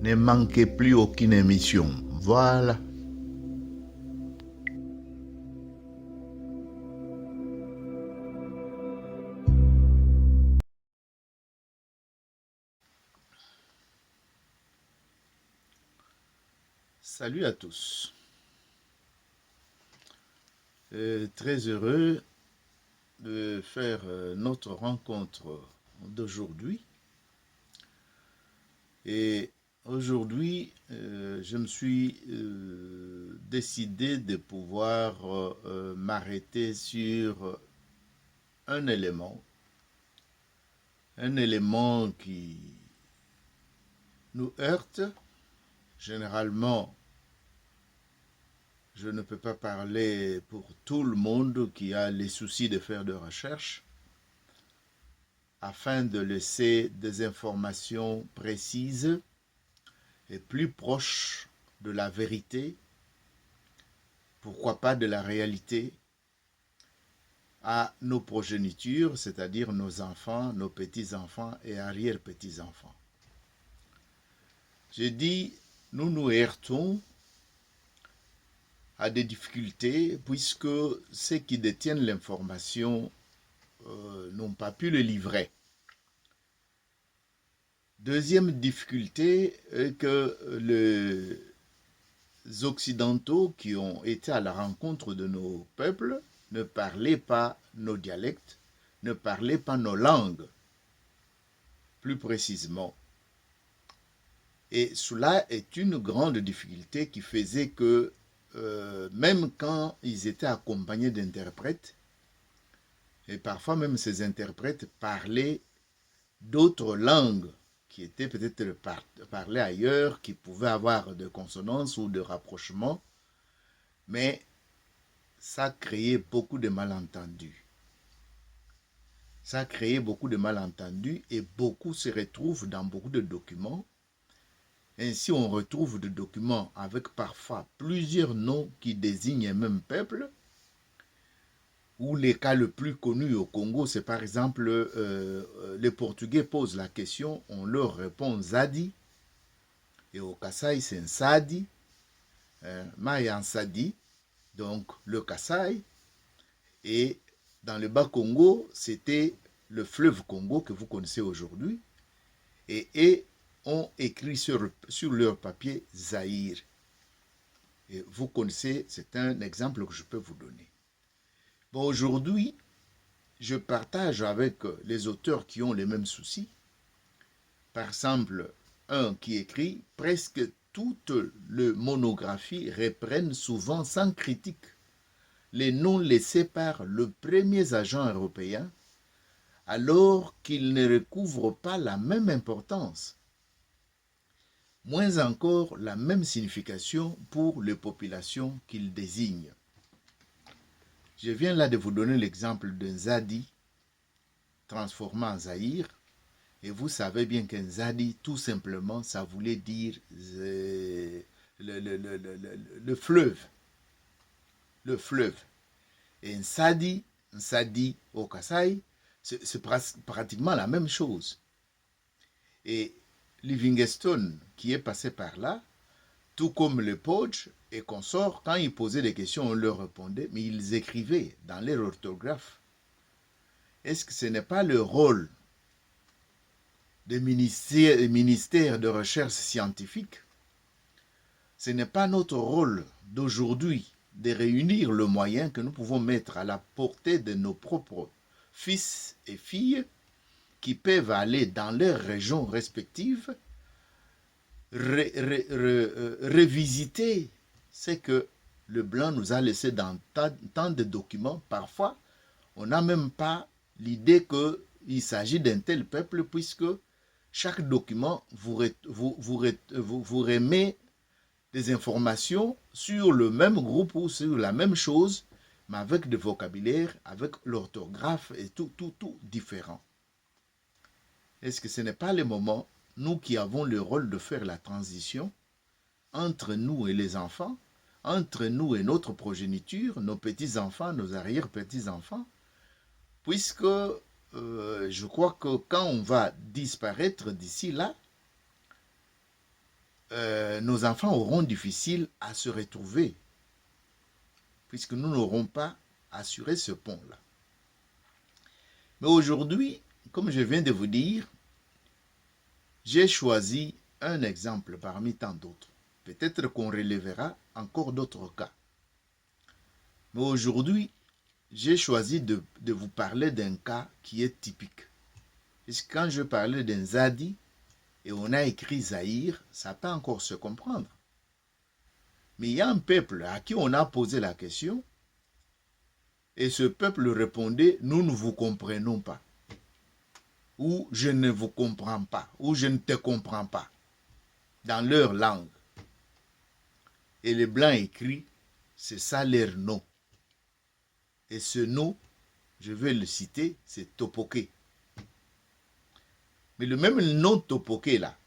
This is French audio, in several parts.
Ne manquez plus aucune émission. Voilà. Salut à tous. Très heureux de faire notre rencontre d'aujourd'hui. Et aujourd'hui, je me suis décidé de pouvoir m'arrêter sur un élément qui nous heurte. Généralement, je ne peux pas parler pour tout le monde qui a les soucis de faire de recherche, afin de laisser des informations précises et plus proches de la vérité, pourquoi pas de la réalité, à nos progénitures, c'est-à-dire nos enfants, nos petits-enfants et arrière-petits-enfants. J'ai dit, nous nous heurtons à des difficultés puisque ceux qui détiennent l'information n'ont pas pu le livrer. Deuxième difficulté est que les Occidentaux qui ont été à la rencontre de nos peuples ne parlaient pas nos dialectes, ne parlaient pas nos langues, plus précisément. Et cela est une grande difficulté qui faisait que même quand ils étaient accompagnés d'interprètes, et parfois même ces interprètes parlaient d'autres langues qui étaient peut-être parlées ailleurs, qui pouvaient avoir de consonances ou de rapprochements, mais ça créait beaucoup de malentendus. Ça a créé beaucoup de malentendus et beaucoup se retrouvent dans beaucoup de documents. Ainsi, on retrouve des documents avec parfois plusieurs noms qui désignent un même peuple. Ou les cas le plus connu au Congo, c'est par exemple, les Portugais posent la question, on leur répond Zadi. Et au Kasaï, c'est un Sadi, Mayan Sadi, donc le Kasaï. Et dans le Bas-Congo, c'était le fleuve Congo que vous connaissez aujourd'hui. Et ont écrit sur leur papier Zaïre. Et vous connaissez, c'est un exemple que je peux vous donner. Bon, aujourd'hui, je partage avec les auteurs qui ont les mêmes soucis. Par exemple, un qui écrit « Presque toutes les monographies reprennent souvent sans critique les noms laissés par le premier agent européen, alors qu'ils ne recouvrent pas la même importance, moins encore la même signification pour les populations qu'ils désignent. » Je viens là de vous donner l'exemple d'un Zadi transformé en Zaïre. Et vous savez bien qu'un Zadi, tout simplement, ça voulait dire le fleuve. Le fleuve. Et un Sadi au Kasaï, c'est pratiquement la même chose. Et Livingstone, qui est passé par là, tout comme le Podge et consorts, quand ils posaient des questions, on leur répondait, mais ils écrivaient dans leur orthographe. Est-ce que ce n'est pas le rôle des ministères de recherche scientifique? Ce n'est pas notre rôle d'aujourd'hui de réunir le moyen que nous pouvons mettre à la portée de nos propres fils et filles qui peuvent aller dans leurs régions respectives revisiter ce que le blanc nous a laissé dans tant de documents. Parfois, on n'a même pas l'idée qu'il s'agit d'un tel peuple, puisque chaque document vous remet des informations sur le même groupe ou sur la même chose, mais avec des vocabulaires, avec l'orthographe et tout différent. Est-ce que ce n'est pas le moment, nous qui avons le rôle de faire la transition entre nous et les enfants, entre nous et notre progéniture, nos petits-enfants, nos arrière-petits-enfants, puisque je crois que quand on va disparaître d'ici là, nos enfants auront difficile à se retrouver, puisque nous n'aurons pas assuré ce pont-là. Mais aujourd'hui, comme je viens de vous dire, j'ai choisi un exemple parmi tant d'autres. Peut-être qu'on relèvera encore d'autres cas. Mais aujourd'hui, j'ai choisi de vous parler d'un cas qui est typique. Puisque quand je parlais d'un Zadi et on a écrit Zaïre, ça peut encore se comprendre. Mais il y a un peuple à qui on a posé la question et ce peuple répondait « Nous ne vous comprenons pas » ou « Je ne vous comprends pas » ou « Je ne te comprends pas » dans leur langue. Et les Blancs écrits, c'est ça leur nom. Et ce nom, je vais le citer, c'est Topoké. Mais le même nom Topoké là,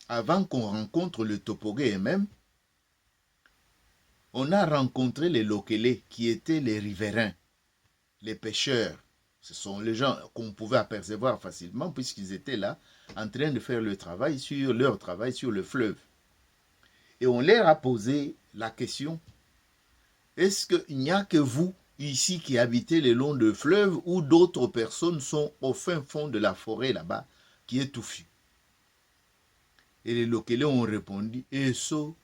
avant qu'on rencontre le Topoké même, on a rencontré les Lokélé qui étaient les riverains, les pêcheurs. Ce sont les gens qu'on pouvait apercevoir facilement puisqu'ils étaient là en train de faire leur travail sur le fleuve. Et on leur a posé la question, est-ce qu'il n'y a que vous ici qui habitez le long du fleuve ou d'autres personnes sont au fin fond de la forêt là-bas qui est touffue? Et les Lokélé ont répondu, Eso.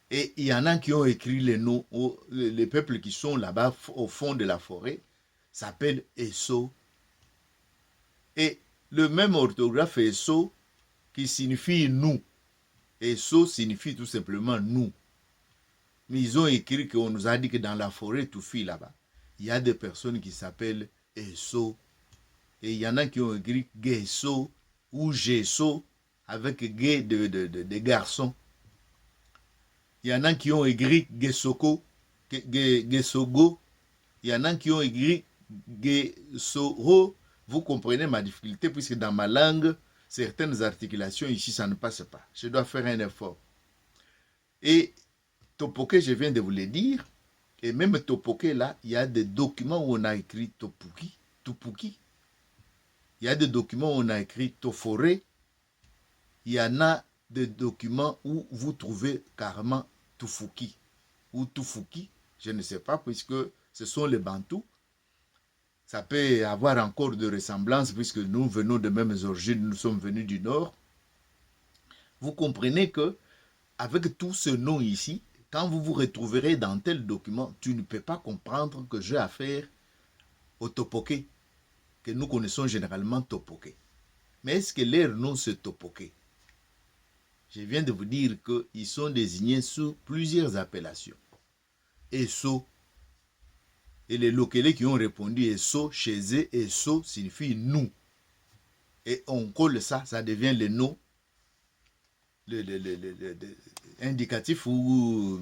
Et il y en a qui ont écrit les noms, les peuples qui sont là-bas au fond de la forêt s'appellent Eso. Et le même orthographe Eso qui signifie nous. Eso signifie tout simplement nous. Mais ils ont écrit qu'on nous a dit que dans la forêt touffue là-bas, il y a des personnes qui s'appellent Eso. Et il y en a qui ont écrit Gesso ou Gesso avec Ge de garçon. Il y en a qui ont écrit Gesoko, Gesogo. Il y en a qui ont écrit Gesoro. Vous comprenez ma difficulté puisque dans ma langue, certaines articulations ici, ça ne passe pas. Je dois faire un effort. Et Topoké, je viens de vous le dire. Et même Topoké, là, il y a des documents où on a écrit Topuki, Tupuki. Il y a des documents où on a écrit Toforé. Il y en a des documents où vous trouvez carrément Tufuki ou Tufuki, je ne sais pas, puisque ce sont les Bantous. Ça peut avoir encore de ressemblances, puisque nous venons de mêmes origines, nous sommes venus du Nord. Vous comprenez que, avec tout ce nom ici, quand vous vous retrouverez dans tel document, tu ne peux pas comprendre que j'ai affaire au Topoké, que nous connaissons généralement Topoké. Mais est-ce que leur nom c'est Topoké? Je viens de vous dire qu'ils sont désignés sous plusieurs appellations. Eso. Et les Lokélé qui ont répondu Eso, chez eux, Eso signifie nous. Et on colle ça, ça devient le nom indicatif ou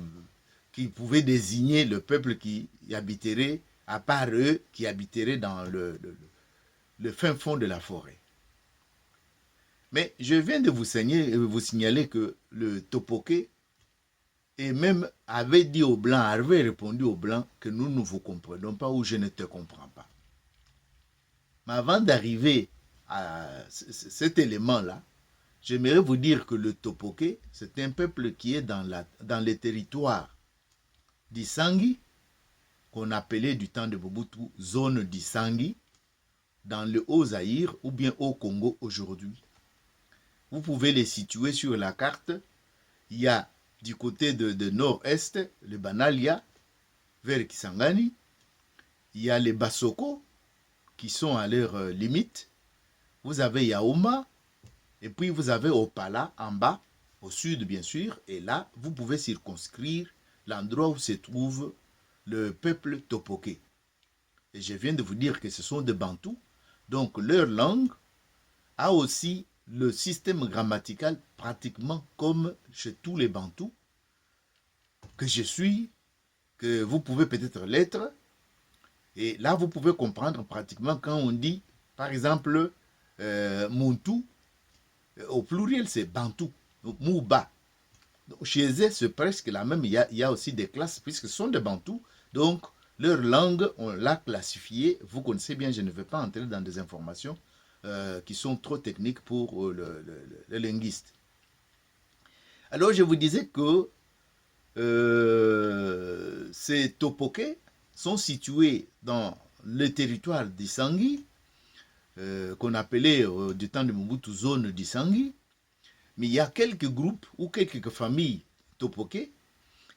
qui pouvait désigner le peuple qui habiterait, à part eux, qui habiterait dans le fin fond de la forêt. Mais je viens de vous signaler que le Topoké et même avait dit aux Blancs, avait répondu aux Blancs que nous ne vous comprenons pas ou je ne te comprends pas. Mais avant d'arriver à cet élément-là, j'aimerais vous dire que le Topoké, c'est un peuple qui est dans les territoires d'Issangi, qu'on appelait du temps de Mobutu zone d'Issangi, dans le Haut-Zaïre ou bien au Congo aujourd'hui. Vous pouvez les situer sur la carte. Il y a du côté de nord-est, le Banalia, vers Kisangani. Il y a les Basoko, qui sont à leur limite. Vous avez Yaouma, et puis vous avez Opala en bas, au sud bien sûr. Et là, vous pouvez circonscrire l'endroit où se trouve le peuple Topoké. Et je viens de vous dire que ce sont des Bantous. Donc leur langue a aussi le système grammatical pratiquement comme chez tous les Bantous, que je suis, que vous pouvez peut-être l'être. Et là, vous pouvez comprendre pratiquement quand on dit, par exemple, Muntu, au pluriel, c'est Bantou, donc Mouba. Donc, chez eux, c'est presque la même. Il y a aussi des classes, puisque ce sont des Bantous. Donc, leur langue, on l'a classifiée. Vous connaissez bien, je ne vais pas entrer dans des informations qui sont trop techniques pour le linguiste. Alors je vous disais que ces topoke sont situés dans le territoire d'Isangui, qu'on appelait du temps de Mobutu zone d'Isangui, mais il y a quelques groupes ou quelques familles topoke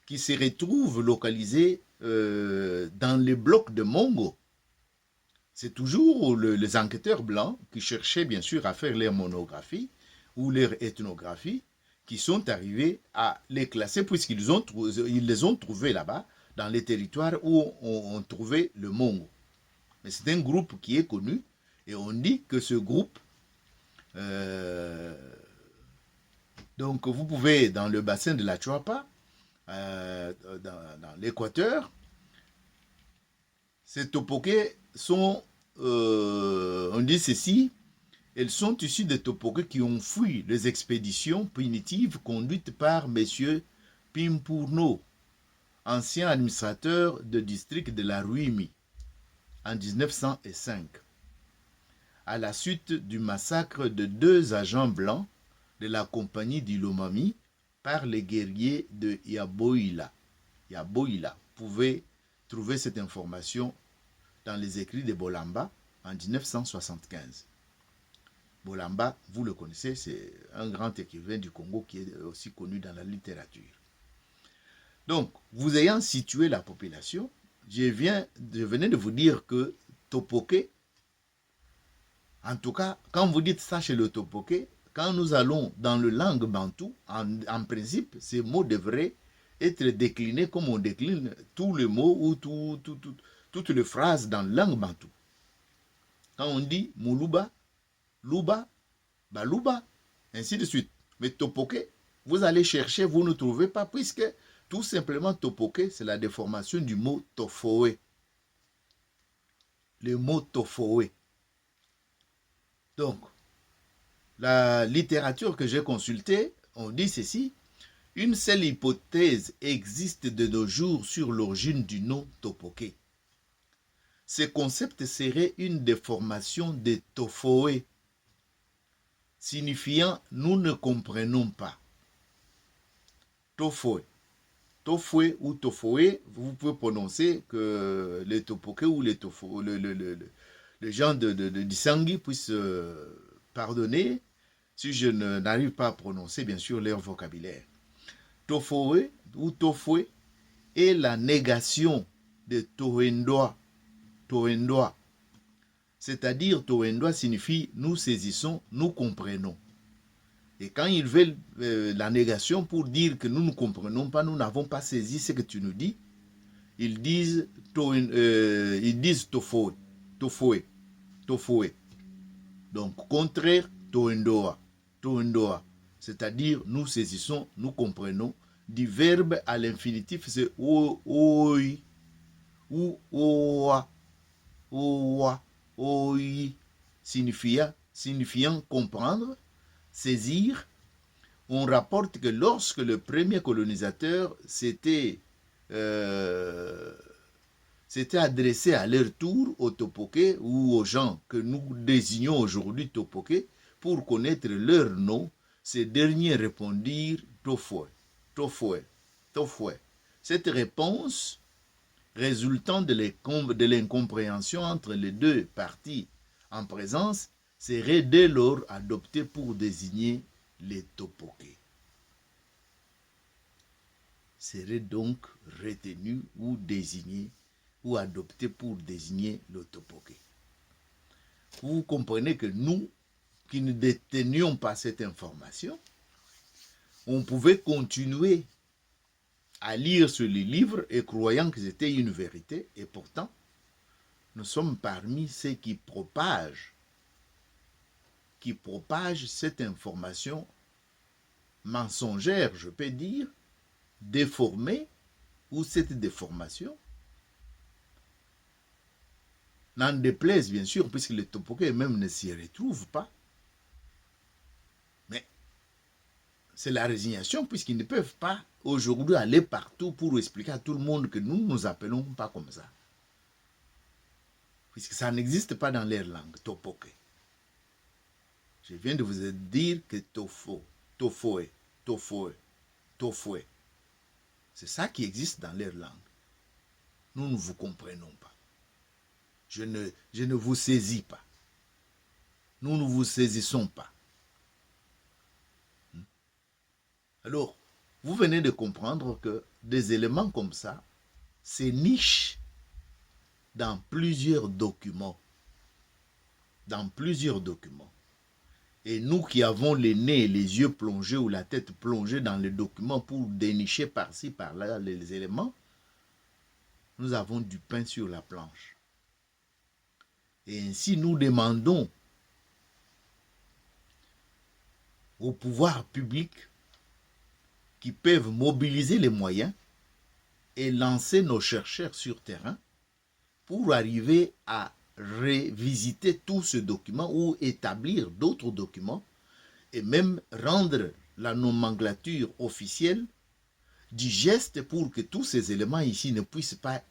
qui se retrouvent localisés dans les blocs de Mongo. C'est toujours les enquêteurs blancs qui cherchaient bien sûr à faire leur monographie ou leur ethnographie qui sont arrivés à les classer puisqu'ils ils les ont trouvés là-bas dans les territoires où on trouvait le Mongo. Mais c'est un groupe qui est connu et on dit que ce groupe, donc vous pouvez dans le bassin de la Chuapa, dans l'Équateur, ces topoke sont, on dit ceci, elles sont issues des topoke qui ont fui les expéditions punitives conduites par M. Pimpurno, ancien administrateur de district de la Ruimi, en 1905, à la suite du massacre de 2 agents blancs de la compagnie d'Ilomami par les guerriers de Yaboïla. Yaboïla. Vous pouvez trouver cette information dans les écrits de Bolamba en 1975. Bolamba, vous le connaissez, c'est un grand écrivain du Congo qui est aussi connu dans la littérature. Donc, vous ayant situé la population, je venais de vous dire que topoke, en tout cas, quand vous dites ça chez le topoke, quand nous allons dans le langue bantou, en principe, ces mots devraient être déclinés comme on décline tous les mots ou toutes les phrases dans la langue bantou. Quand on dit Moulouba, Louba, Balouba, ainsi de suite. Mais topoke, vous allez chercher, vous ne trouvez pas, puisque tout simplement topoke, c'est la déformation du mot tofoe. Le mot tofoe. Donc, la littérature que j'ai consultée, on dit ceci. Une seule hypothèse existe de nos jours sur l'origine du nom topoke. Ce concept serait une déformation de tofoe, signifiant nous ne comprenons pas. Tofoe. Tofoe ou tofoe, vous pouvez prononcer que les topoke ou les tofoe, les gens d'Isangui puissent pardonner si je n'arrive pas à prononcer bien sûr leur vocabulaire. Tofoe ou tofoe est la négation de tohendoa. Tohendoa. C'est-à-dire tohendoa signifie nous saisissons, nous comprenons. Et quand ils veulent la négation pour dire que nous ne comprenons pas, nous n'avons pas saisi ce que tu nous dis, ils disent tofoe, tofoe, tofoe. Donc, contraire, tohendoa, tohendoa. C'est-à-dire, nous saisissons, nous comprenons. Du verbe à l'infinitif, c'est oi, ou oa, oa, oi, signifiant comprendre, saisir. On rapporte que lorsque le premier colonisateur s'était adressé à leur tour aux topoke ou aux gens que nous désignons aujourd'hui topoke pour connaître leur nom, ces derniers répondirent tofoe, tofoe, tofoe. Cette réponse résultant de l'incompréhension entre les deux parties en présence serait dès lors adoptée pour désigner les topoke. Serait donc retenu ou désigné ou adopté pour désigner le topoke. Vous comprenez que nous, qui ne détenions pas cette information, on pouvait continuer à lire sur les livres et croyant que c'était une vérité, et pourtant, nous sommes parmi ceux qui propagent cette information mensongère, je peux dire, déformée, ou cette déformation n'en déplaise bien sûr, puisque les topoke même ne s'y retrouvent pas. Mais c'est la résignation, puisqu'ils ne peuvent pas aujourd'hui aller partout pour expliquer à tout le monde que nous ne nous appelons pas comme ça. Puisque ça n'existe pas dans leur langue, topoke. Je viens de vous dire que tofoe, tofoe. Tofoué. C'est ça qui existe dans leur langue. Nous ne vous comprenons pas. Je ne vous saisis pas. Nous ne vous saisissons pas. Alors, vous venez de comprendre que des éléments comme ça, c'est niche dans plusieurs documents. Dans plusieurs documents. Et nous qui avons les nez et les yeux plongés ou la tête plongée dans les documents pour dénicher par-ci, par-là les éléments, nous avons du pain sur la planche. Et ainsi, nous demandons au pouvoir public qui peuvent mobiliser les moyens et lancer nos chercheurs sur terrain pour arriver à revisiter tout ce document ou établir d'autres documents et même rendre la nomenclature officielle digeste pour que tous ces éléments ici ne puissent pas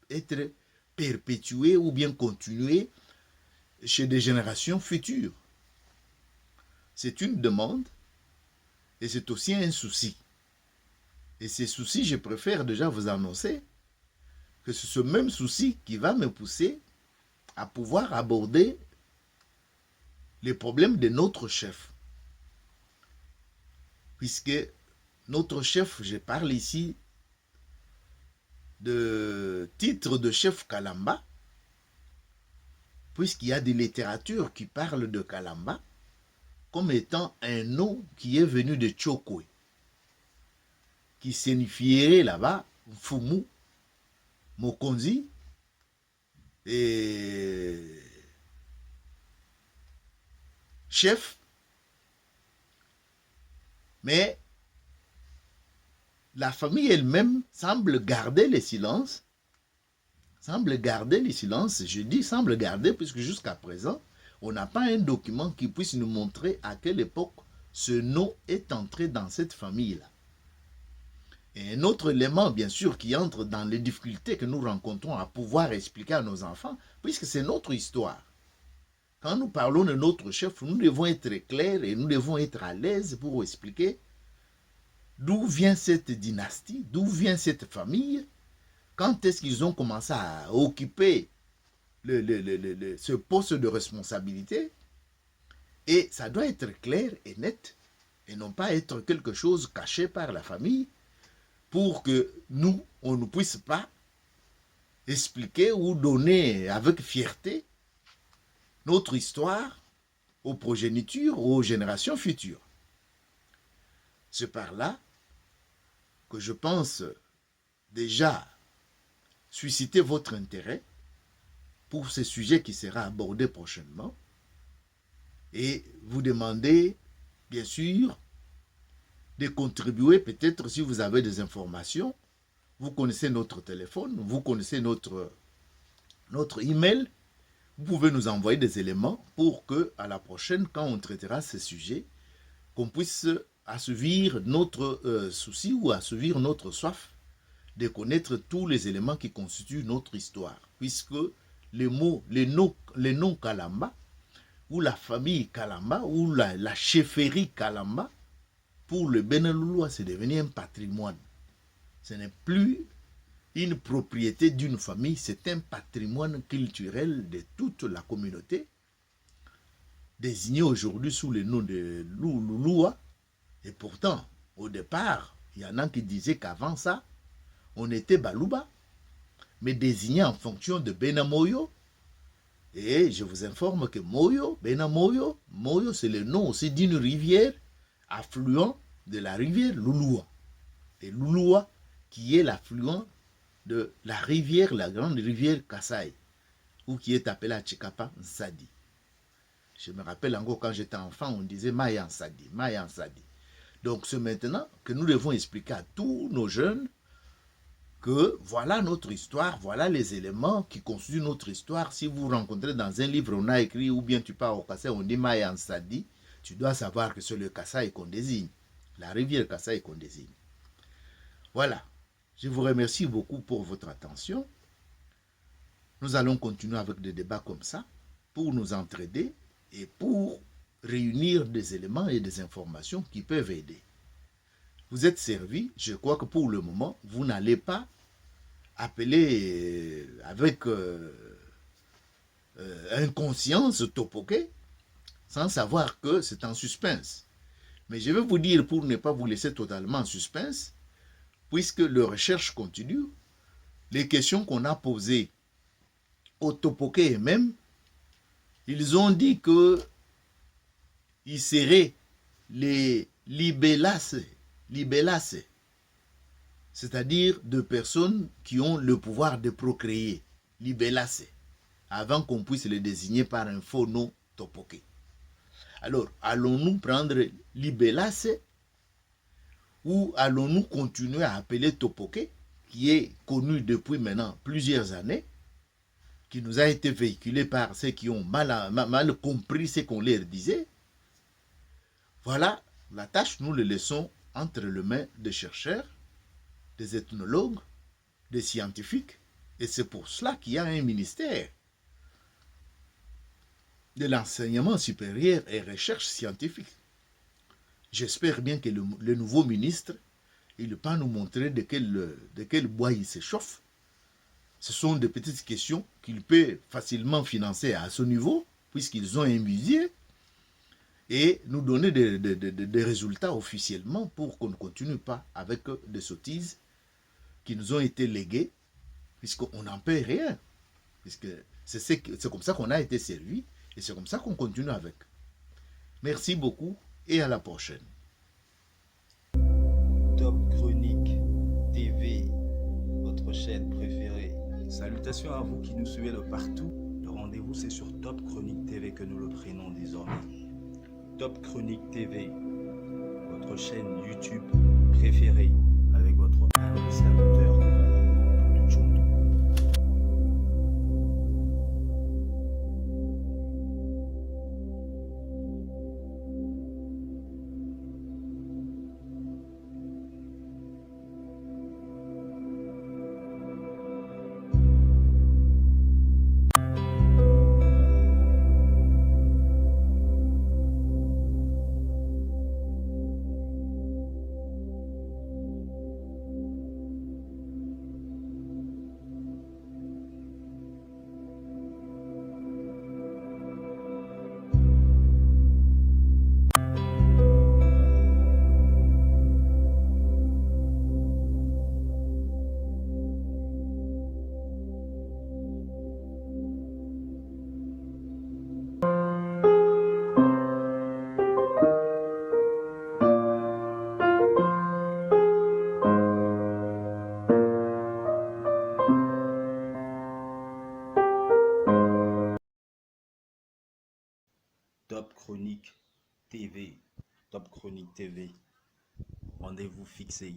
être perpétués ou bien continués chez des générations futures. C'est une demande et c'est aussi un souci. Et ces soucis, je préfère déjà vous annoncer que c'est ce même souci qui va me pousser à pouvoir aborder les problèmes de notre chef. Puisque notre chef, je parle ici de titre de chef Kalamba, puisqu'il y a des littératures qui parlent de Kalamba comme étant un nom qui est venu de Tchokwe, qui signifierait là-bas Fumu, Mokonzi, et chef, mais la famille elle-même semble garder le silence, je dis semble garder, puisque jusqu'à présent, on n'a pas un document qui puisse nous montrer à quelle époque ce nom est entré dans cette famille-là. Et un autre élément, bien sûr, qui entre dans les difficultés que nous rencontrons à pouvoir expliquer à nos enfants, puisque c'est notre histoire. Quand nous parlons de notre chef, nous devons être clairs et nous devons être à l'aise pour expliquer d'où vient cette dynastie, d'où vient cette famille, quand est-ce qu'ils ont commencé à occuper ce poste de responsabilité. Et ça doit être clair et net, et non pas être quelque chose caché par la famille, pour que nous, on ne puisse pas expliquer ou donner avec fierté notre histoire aux progénitures, aux générations futures. C'est par là que je pense déjà susciter votre intérêt pour ce sujet qui sera abordé prochainement et vous demander, bien sûr, de contribuer, peut-être si vous avez des informations. Vous connaissez notre téléphone, vous connaissez notre email. Vous pouvez nous envoyer des éléments pour que, à la prochaine, quand on traitera ces sujets, qu'on puisse assouvir notre souci ou assouvir notre soif de connaître tous les éléments qui constituent notre histoire. Puisque les noms Kalamba, ou la famille Kalamba, ou la chefferie Kalamba, pour le Bénin-Loulois, c'est devenu un patrimoine. Ce n'est plus une propriété d'une famille, c'est un patrimoine culturel de toute la communauté, désigné aujourd'hui sous le nom de Louloua. Et pourtant, au départ, il y en a qui disaient qu'avant ça, on était Balouba, mais désigné en fonction de Benamoyo. Et je vous informe que Moyo, Benamoyo, Moyo, c'est le nom aussi d'une rivière affluent de la rivière Louloua. Et Louloua, qui est l'affluent de la rivière, la grande rivière Kasaï, ou qui est appelée à Tchikapa Nsadi. Je me rappelle encore quand j'étais enfant, on disait Maya Nsadi, Maya Nsadi. Donc c'est maintenant que nous devons expliquer à tous nos jeunes que voilà notre histoire, voilà les éléments qui constituent notre histoire. Si vous rencontrez dans un livre, on a écrit, ou bien tu pars au Kasaï, on dit Maya Nsadi, tu dois savoir que c'est le Kasaï qu'on désigne, la rivière Kasaï qu'on désigne. Voilà, je vous remercie beaucoup pour votre attention. Nous allons continuer avec des débats comme ça pour nous entraider et pour réunir des éléments et des informations qui peuvent aider. vous êtes servi. Je crois que pour le moment, vous n'allez pas appeler avec inconscience Topoké, sans savoir que c'est en suspense. Mais je vais vous dire, pour ne pas vous laisser totalement en suspense, puisque les recherches continuent, les questions qu'on a posées aux Topoké eux-mêmes, ils ont dit que ils seraient les libélaces, c'est-à-dire de personnes qui ont le pouvoir de procréer, libélaces, avant qu'on puisse les désigner par un faux nom Topoké. Alors, allons-nous prendre libélaces ou allons-nous continuer à appeler Topoké, qui est connu depuis maintenant plusieurs années, qui nous a été véhiculé par ceux qui ont mal compris ce qu'on leur disait? Voilà, la tâche, nous le laissons entre les mains des chercheurs, des ethnologues, des scientifiques, et c'est pour cela qu'il y a un ministère de l'enseignement supérieur et recherche scientifique. J'espère bien que le nouveau ministre, il va nous montrer de quel bois il s'échauffe. Ce sont des petites questions qu'il peut facilement financer à ce niveau, puisqu'ils ont un musée, et nous donner des résultats officiellement pour qu'on ne continue pas avec des sottises qui nous ont été léguées, puisqu'on n'en paie rien. Puisque c'est comme ça qu'on a été servi, et c'est comme ça qu'on continue avec. Merci beaucoup, et à la prochaine. Top Chronique TV, votre chaîne préférée. Salutations à vous qui nous suivez de partout. Le rendez-vous, c'est sur Top Chronique TV que nous le prenons désormais. Top Chronique TV, votre chaîne YouTube préférée, avec votre humble serviteur, Doudou Tchondo. Top Chronique TV, Top Chronique TV, rendez-vous fixé.